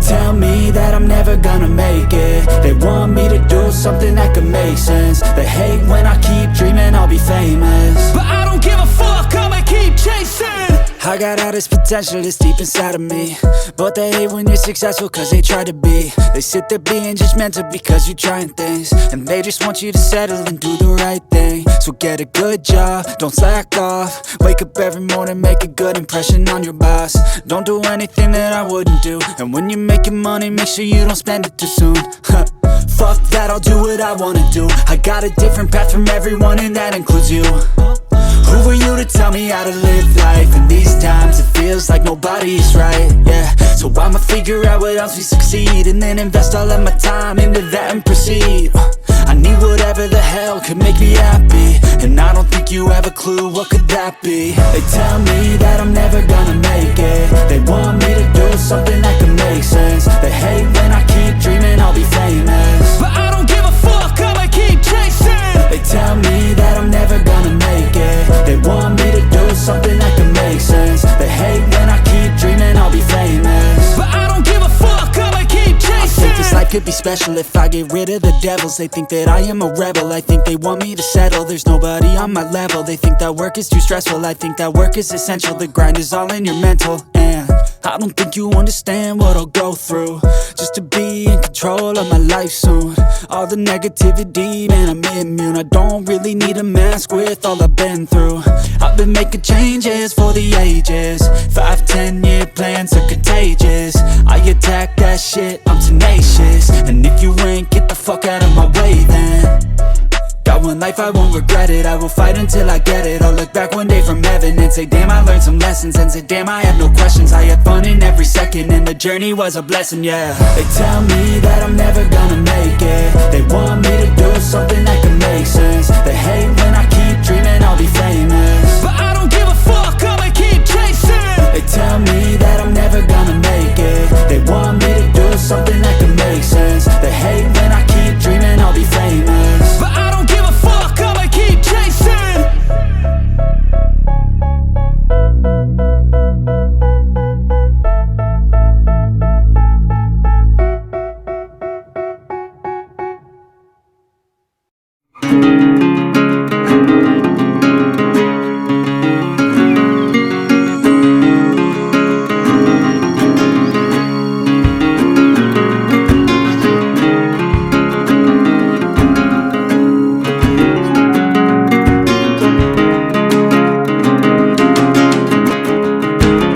tell me that I'm never gonna make it. They want me to do something that could make sense. They hate when I keep dreaming I'll be famous, but I don't give a fuck, I'ma keep chasing. I got all this potential that's deep inside of me, but they hate when you're successful cause they try to be. They sit there being judgmental because you're trying things, and they just want you to settle and do the right thing. So get a good job, don't slack off. Wake up every morning, make a good impression on your boss. Don't do anything that I wouldn't do, and when you're making money, make sure you don't spend it too soon. Fuck that, I'll do what I wanna do. I got a different path from everyone, and that includes you. Who are you to tell me how to live life? In these times it feels like nobody's right, yeah. So I'ma figure out what else we succeed, and then invest all of my time into that and proceed. I need whatever the hell could make me happy, and I don't think you have a clue what could that be. They tell me that I'm never gonna make it. They want me to do something that could make sense. They hate when I keep dreaming I'll be famous, but I don't give a fuck, I'ma keep chasing. They tell me that I'm never gonna make it. They want me to do something that can make sense. They hate when I keep dreaming I'll be famous, but I don't give a fuck, I'ma keep chasing. I think this life could be special if I get rid of the devils. They think that I am a rebel, I think they want me to settle. There's nobody on my level. They think that work is too stressful, I think that work is essential. The grind is all in your mental, and I don't think you understand what I'll go through just to be in control of my life soon. All the negativity, man, I'm immune. I don't really need a mask with all I've been through. I've been making changes for the ages. 5-10 year plans are contagious. I attack that shit, I'm tenacious. And if you ain't, get the fuck out of my way then. Got one life, I won't regret it. I will fight until I get it. I'll look back one day from heaven and say, damn, I learned some lessons. And say, damn, I had no questions. I had fun in every second, and the journey was a blessing, yeah. They tell me that I'm never gonna make it.